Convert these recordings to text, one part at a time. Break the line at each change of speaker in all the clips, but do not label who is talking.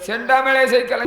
செண்டாமலே செய்கலை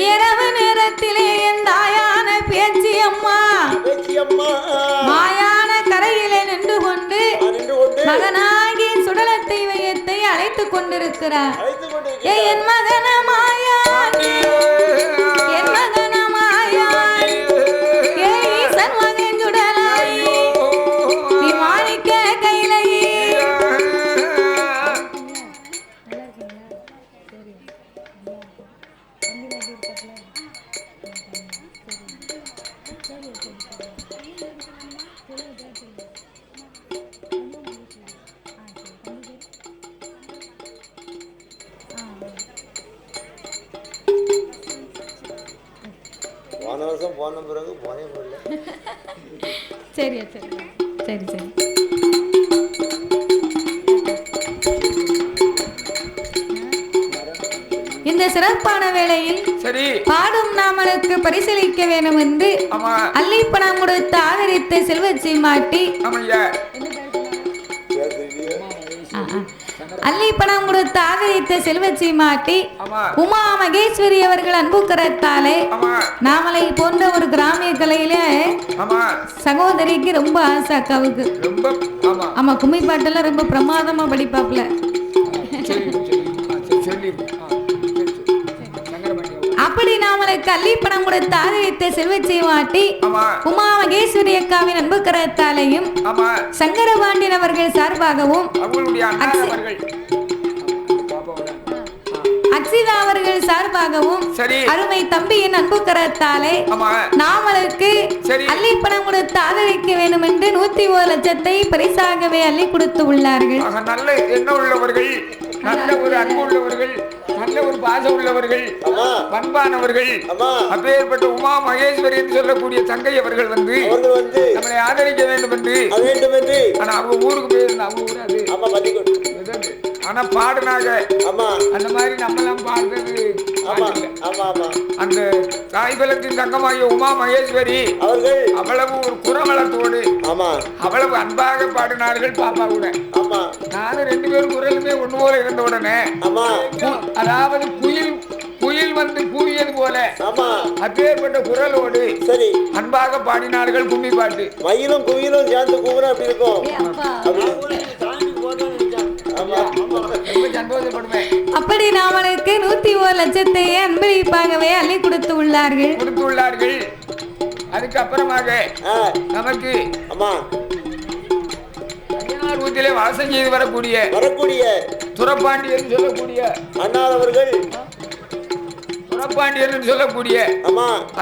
இரவு நேரத்திலே என் தாயான பேச்சியம்மா மாயான கரையிலே நின்று கொண்டு மகனாகி சுடலத்தை வையத்தை அழைத்துக் கொண்டிருக்கிறார். என் மகன மாயாண்டி என் மகன மாயாண்டி ஈசன் மகன் சுடலாய் நீ மாணிக்க கையிலே
போன பிறகு போனே போடல.
சரி சரி சரி சரி. இந்த சிறப்பான வேளையில்
சரி
பாடும் நாமளுக்கு பரிசீலிக்க வேண்டும் என்று அள்ளிப்பணம் கொடுத்து ஆதரித்த செல்வச்சி மாட்டி அள்ளிப்பணம் கொடுத்து ஆதரித்த செல்வச்சி மாட்டி உமா மகேஸ்வரி அவர்கள் அன்பு கரத்தாலே நாமலை போன்ற ஒரு கிராமிய கலையில சகோதரிக்கு ரொம்ப ஆசை அக்காவுக்கு. ஆமா கும்மி பாட்டெல்லாம் ரொம்ப பிரமாதமா படிப்பாப்ல. அப்படி நாமளுக்கு அள்ளிப்பணம் கொடுத்து ஆதரித்த செல்வச்சி மாட்டி உமா மகேஸ்வரி அக்காவின் அன்பு கரத்தாலையும் சங்கரபாண்டியன் அவர்கள் சார்பாகவும் அக்ஷிதா அவர்கள் சார்பாகவும் அருமை தம்பியின் அன்பு கரத்தாலே நாமளுக்கு அள்ளிப்பணம் கொடுத்து ஆதரிக்க வேண்டும் என்று 101 லட்சத்தை பரிசாகவே அள்ளி கொடுத்து உள்ளார்கள்.
நல்ல எண்ணம் உள்ளவர்கள், நல்ல ஒரு அன்பு உள்ளவர்கள், நல்ல ஒரு பாசம் உள்ளவர்கள், பண்பானவர்கள், அப்பேற்பட்ட உமா மகேஸ்வரி என்று சொல்லக்கூடிய தங்கை அவர்கள் வந்து நம்மளை ஆதரிக்க வேண்டும் என்று. ஆனா அவங்க ஊருக்கு போயிருந்தா அவங்க ஊர் அது ஆனா பாடுனாங்க. அந்த மாதிரி நம்மளாம் பாடுறது அந்த தாய்பலத்தின் தங்கமாகிய உமா மகேஸ்வரி அவர்கள் அவ்வளவு ஒரு குரவளத்தோடு அவ்வளவு அன்பாக பாடினார்கள். பாப்பா கூட நானும் 2 பேரும் குரலுமே ஒண்ணு போல இருந்த உடனே அதாவது குயில் வந்து கூவியது போல அப்பேற்பட்ட குரலோடு அன்பாக பாடினார்கள் கும்மி பாட்டு.
மயிலும் குயிலும் சேர்ந்து கூவுற அப்படி இருக்கும்.
அப்படி நாமளுக்கு 101 லட்சத்தை அன்பளிப்பாகவே அள்ளி கொடுத்து உள்ளார்கள்.
அதுக்கு அப்புறமாக நமக்கு வீட்டிலே வாசம் செய்து வரக்கூடிய துரப்பாண்டியர் சொல்லக்கூடிய
அண்ணாதவர்கள்
துரப்பாண்டியர் சொல்லக்கூடிய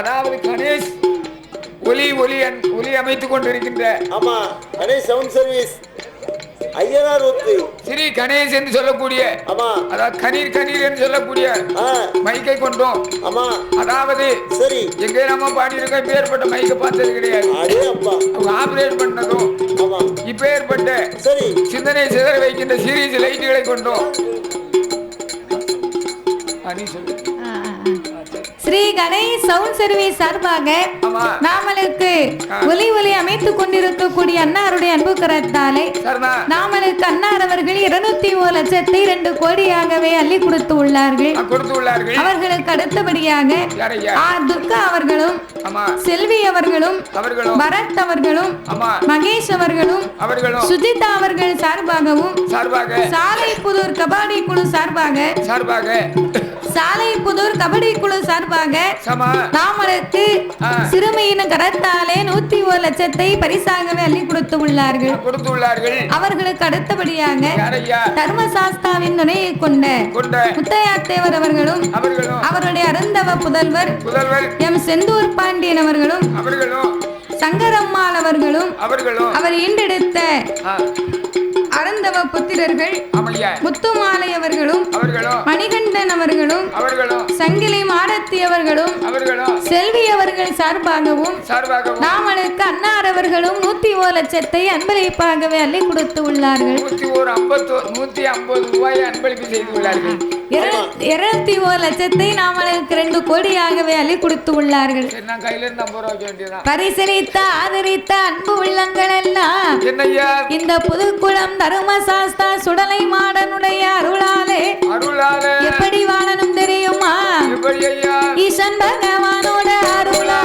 அதாவது கணேஷ் ஒலி அமைத்துக் கொண்டிருக்கின்ற
கணேஷ் சவுண்ட் சர்வீஸ் ஐயனார் ஊத்து
ஸ்ரீ கணேஷ் என்று சொல்லக்கூடிய அதாவது கணீர் என்று சொல்லக்கூடிய மைக்கை கொண்டோம். அதாவது
சரி
எங்கே நம்ம பாடியிருக்கோம் இப்பேற்பட்ட மைக்கை பார்த்தது கிடையாது. ஆபரேட் பண்ணதும் இப்பேற்பட்ட
சரி
சிந்தனை சிதற வைக்கின்ற சீரீஸ் லைட்டுகளை கொண்டோம்.
ஸ்ரீ கணேஷ் சவுண்ட் சர்வீஸ் சார்பாக நாமளுக்கு ஒலி அமைத்துக் கொண்டிருக்கக்கூடிய அன்னாருடைய அன்பு கரத்தாலே நாமளுக்கு அன்னார் அவர்கள் 201 லட்சத்தை 2 கோடியாகவே அள்ளி கொடுத்து உள்ளார்கள். அவர்களுக்கு அடுத்தபடியாக துர்கா அவர்களும் செல்வி அவர்களும் பரத் அவர்களும் மகேஷ் அவர்களும் சுஜிதா அவர்கள் சார்பாகவும் சாலைப்புதூர் கபடி குழு சார்பாக சாலைப்புதூர் கபடி குழு சார்பாக நாமளுக்கு சிறுமியின் கரத்தாலே 101 லட்சத்தை பரிசாகவே அள்ளி கொடுத்து உள்ளார்கள். அவர்களுக்கு அடுத்தபடியாக தர்மசாஸ்தாவின் துணையை கொண்ட முத்தையாத்தேவர் அவர்களும் அவருடைய அருந்தவ புதல்வர் எம் செந்தூர் பாண்டியன் அவர்களும் சங்கரம்மாள் அவர்களும் அவர் ஈண்டெடுத்த அருந்தவ புத்திரர்கள் முத்துமாலை அவர்களும் மணிகண்டன் அவர்களும் சங்கிலி மாரத்தி அவர்களும் செல்வி அவர்கள் சார்பாகவும் நாமளுக்கு அன்னார் அவர்களும் 101 லட்சத்தை அன்பளிப்பாகவே அள்ளி கொடுத்து உள்ளார்கள்.
150 ரூபாய் அன்பளிப்பு செய்து உள்ளார்கள்.
201,00,000 நாமளுக்கு 2 கோடியாகவே அள்ளி கொடுத்து உள்ளார்கள். பரிசளித்த ஆதரித்த அன்பு உள்ளங்கள் எல்லாம் இந்த புதுக்குளம் தர்மசாஸ்தா சுடலை மாடனுடைய அருளாலே எப்படி வாழணும் தெரியுமா? ஈசன் பகவானோட அருளா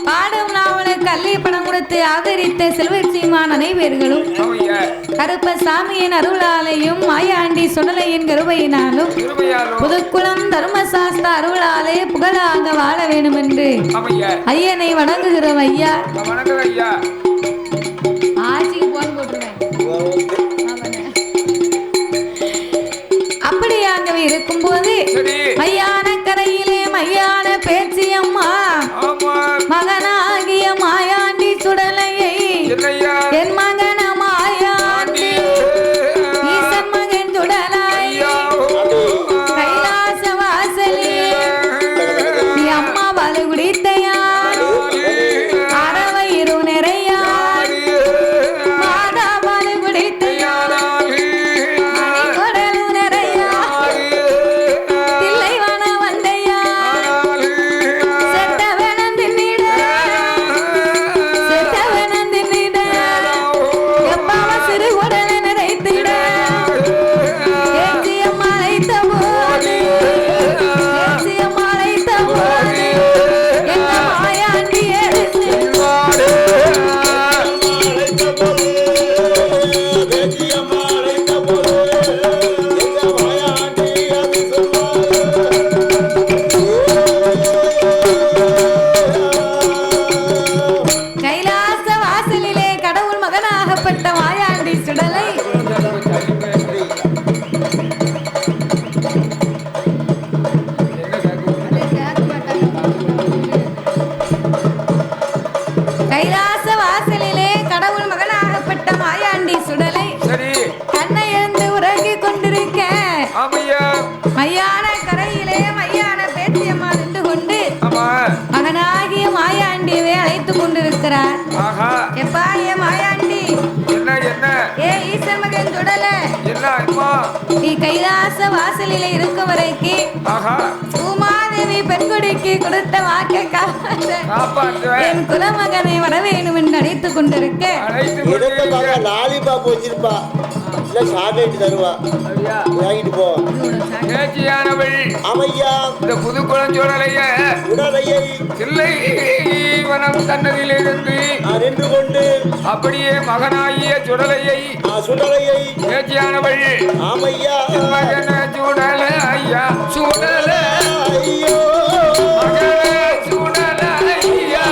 பாடும் நாவலுக்கு கல்வி பணம் கொடுத்து ஆதரித்த செல்வச்சீமான் அனைவர்களும் கருப்பசாமியின் அருளாலையும் மாயாண்டி சுடலையின் கருவையினாலும் புதுக்குளம் தர்மசாஸ்தா அருளாலே புகழாக வாழ வேண்டும் என்று ஐயனை வணங்குகிறோம் ஐயா. ஆட்சிக்கு போன் போட்டுருவேன். அப்படியாகவே இருக்கும் போது மையான கரையிலே மையான பேச்சியம்மா மகனாகிய மாயாண்டி சுடலையை என் மகன மாயாண்டி ஈசன் மகன் சுடலையை கைலாச வாசலே அம்மா வலு குடித்தையார் அறவயிறு நிறையார் மாதா வலு குடித்தையார் மணிக்கொடலு நிறையார் தில்லைவன வந்தையார் செத்தவனம் தின்னிட எப்பாவ சிறு உடல நிறைத்திட ஏற்றியம் அழைத்த போது எங்க மாயாண்டி எடுத்து கைலாச வாசலிலே கடவுள் மகனாகப்பட்ட மாயாண்டி சுடலை கைலாச வாசலிலே கடவுள் மகனாகப்பட்ட மாயாண்டி சுடலை கண்ணை இருந்து உறங்கி கொண்டிருக்க மையான கரையிலே மையான பேச்சியம்மா நின்று கொண்டு மகனாகிய மாயாண்டியவே அழைத்துக் கொண்டிருக்கிறார். எப்பா ஏ மாயாண்டி, ஏ ஈசன் மகன் சுடல, நீ கைலாச வாசலிலே இருக்கும் வரைக்கு பூமாதேவி பெண்குடிக்கு கொடுத்த வாக்கை காப்பாற்ற என் குலமகனை வர வேண்டும் என்று அழைத்துக் கொண்டிருக்க
லாலிபாப் வச்சிருப்பா இல்ல சாக்லேட் தருவா வாங்கிட்டு போ. அமையா
இந்த புதுக்குளம் சுடலையை தில்லைவனம் தன்னதிலிருந்து
நின்று கொண்டு
அப்படியே மகனாகிய சுடலையை பேச்சியானவள்
ஆமையா
மகன சுடல ஐயா சுடல
ஐயோ
மகன சுடல ஐயா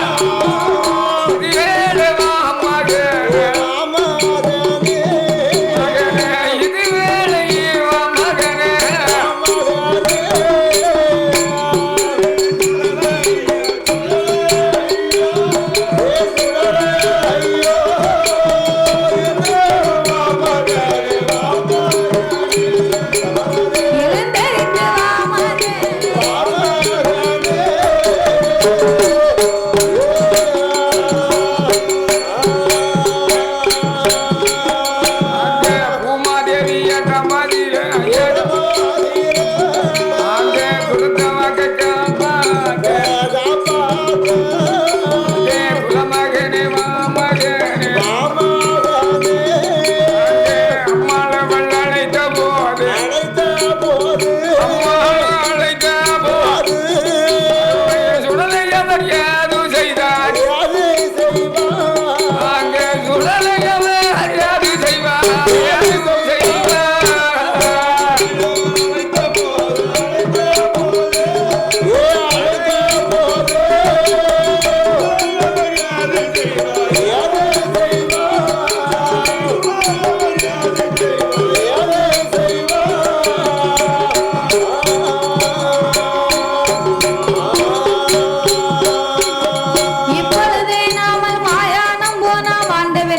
எழுந்தெறிந்து வாமனே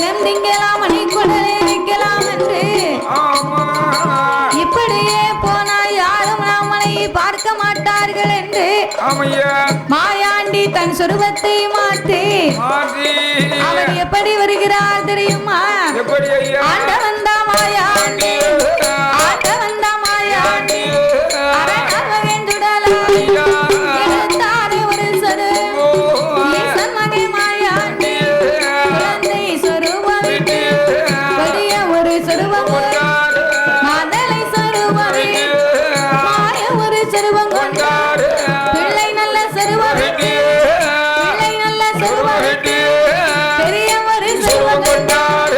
தினம் திங்கலாம் மணி குடலை வைக்கலாம் என்று இப்படியே போனால் யாரும் நம்மளை பார்க்க மாட்டார்கள் என்று மாயாண்டி தன் சொருபத்தை மாற்றி அவர் எப்படி வருகிறார் தெரியுமா? ஆண்டவன் தான் மாயாண்டி, ஆண்டவன் தான் மாயாண்டி, அரணார் மகேந்துடலாய் எடுத்தாரே ஒரு சொரு ஈசன் மகே மாயாண்டி குழந்தை சொருபம் விட்டு பெரிய ஒரு சொருபம் மாதலை சொருபம் மாய ஒரு சொருபம் கொண்டார் பிள்ளை நல்ல சொருபம் விட்டு பிள்ளை நல்ல சொருபம் விட்டு பெரிய ஒரு சொருபம் கொண்டார்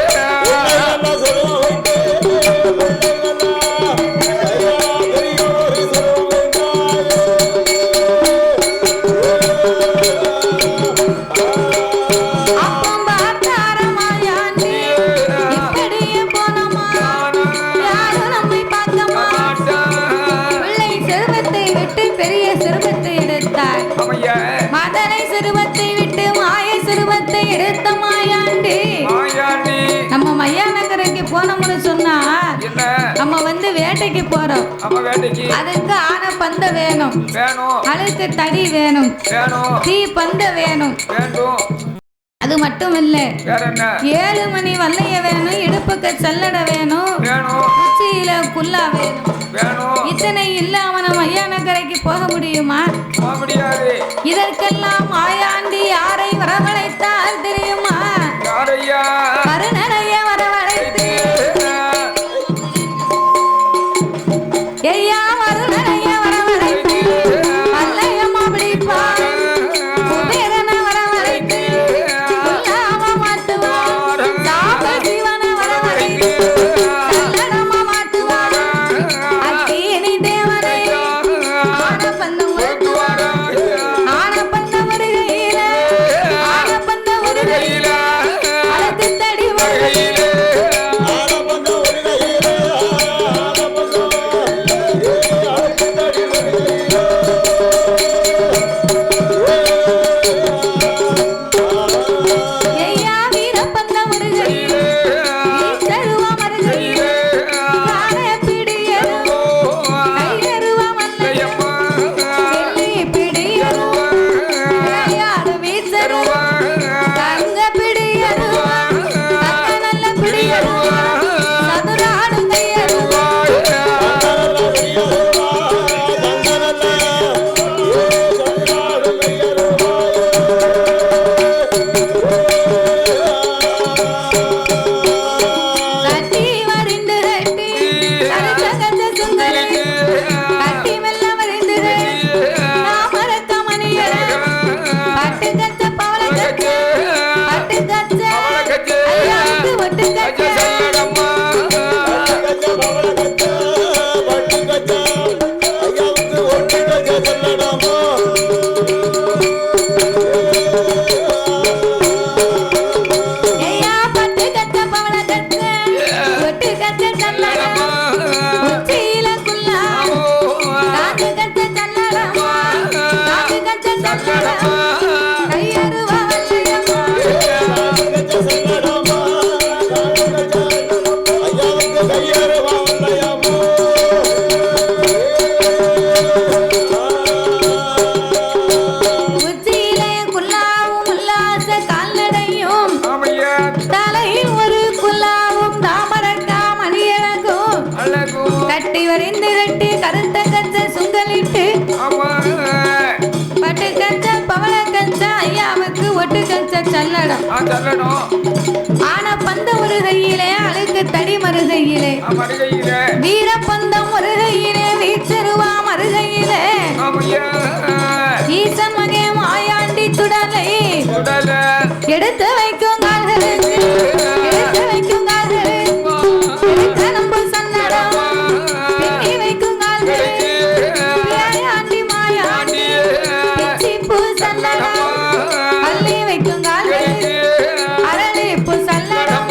அப்பம் பார்த்தார மாயாண்டி இப்படியே போனோமா யாரும் நம்மை பார்க்க மாட்டார் பிள்ளை சிறுவத்தை விட்டு பெரிய சிறுவத்தை எடுத்தார் மதனை சிறுவத்தை விட்டு மாய சிறுவத்தை எடுத்த மாயாண்டி நம்ம மையா நகருக்கு போனோம்னு சொன்னா நம்ம வந்து வேட்டைக்கு போறோம் அதுக்கு ஆன பந்த வேணும் அழுக்கு தடி வேணும் தீ பந்த வேணும் அது மட்டும் இல்ல 7 மணி வல்லைய வேணும் இடுப்புக்கு சல்லட வேணும் உச்சியில குல்லா வேணும் இத்தனை இல்லாம நம்ம ஐயா நகரைக்கு போக முடியுமா? இதற்கெல்லாம் மாயாண்டி யாரை வரவழைத்தால் தெரியுமா? கருணனைய வரவழைத்து ஐயா வருணனைய வரவழைத்து வல்லையம்மா பிடிப்பார் குபேரனை வரவழைத்து குல்லாம மாட்டுவார் சாப ஜீவனை வரவழைத்து சல்லடமா மாட்டுவார் அக்கீனி தேவனை ஆனப்பந்தம் வருத்துவார் ஆனப்பந்தம் வருகையில ஆனப்பந்தம் வருகையில அழகு தடி வருகையில ஐயா வீரப்பந்தம் வருகையில வீச்சருவா மருகையில காண பிடியரு கையருவா மல்லையம்மா வெள்ளி பிடியரு விளையாடு வீச்சருவா தங்க பிடியருவா தங்க நல்ல பிடியருவா சதுராடு கையருவா கட்டி வரிந்து கட்டி கருச்சகச்ச சுந்தரி கட்டி மெல்ல வரிந்து நாமரக்க மணியர பட்டு கச்ச பவள கச்ச பட்டு கச்ச ஐயாவுக்கு ஒட்டு கச்ச ஐயா பட்டு கச்ச பவள கச்ச ஒட்டு கச்ச சல்லடமா உச்சியில குல்லா காது கச்ச சல்லடமா காது கச்ச சல்லடமா கையருவா வல்லையம்மா உச்சியிலே குல்லாவும் உல்லாச கால்நடையும் தலையில் ஒரு குல்லாவும் தாமரக்கா மணியழகும் கட்டி வரிந்து கட்டி கருத்த கச்ச சுங்கலிட்டு பட்டு கச்ச பவள கச்ச ஐயாவுக்கு ஒட்டு கச்ச சல்லடம் ஆன பந்த ஒரு கையிலே அழுக்கு தடி மறுகையிலே வீரப்பந்தம் ஒரு கையிலே வீச்சருவா மறுகையிலே ஈசன் மகே மாயாண்டி சுடலை எடுத்து வைக்கும் கால்களுக்கு எடுத்து வைக்கும் கால்களுக்கு எடுத்து நம்பு சல்லடம் பின்னி வைக்கும் கால்களுக்கு மாயாண்டி மாயாண்டி பிச்சி பூ சல்லடம் அள்ளி வைக்கும் கால்களுக்கு அரளி பூ சல்லடம்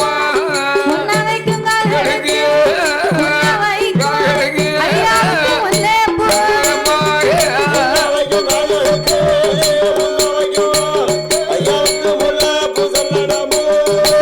முன்ன வைக்கும் கால்களுக்கு முன்ன வைக்கும் ஐயாவுக்கு முல்லை பூ
ஐயா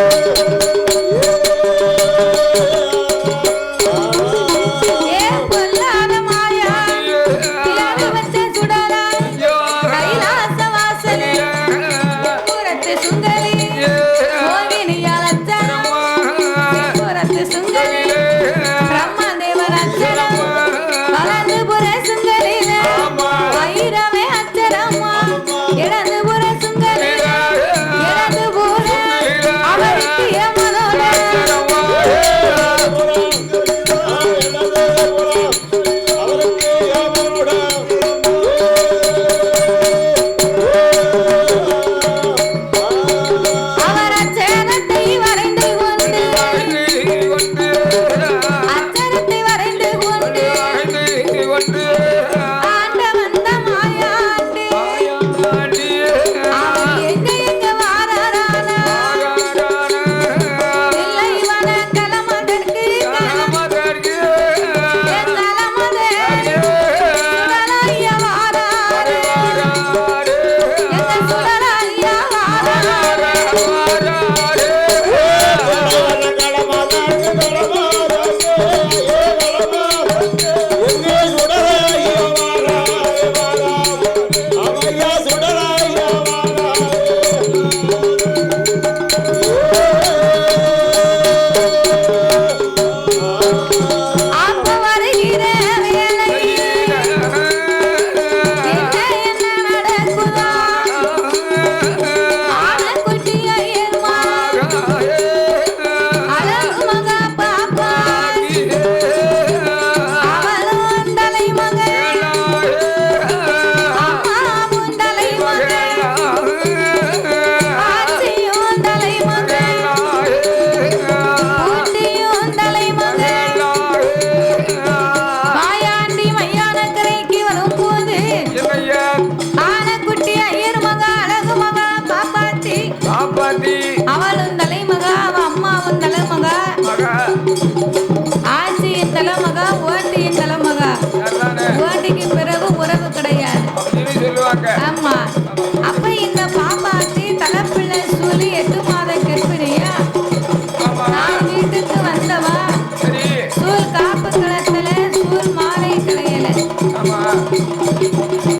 காப்பாத்தி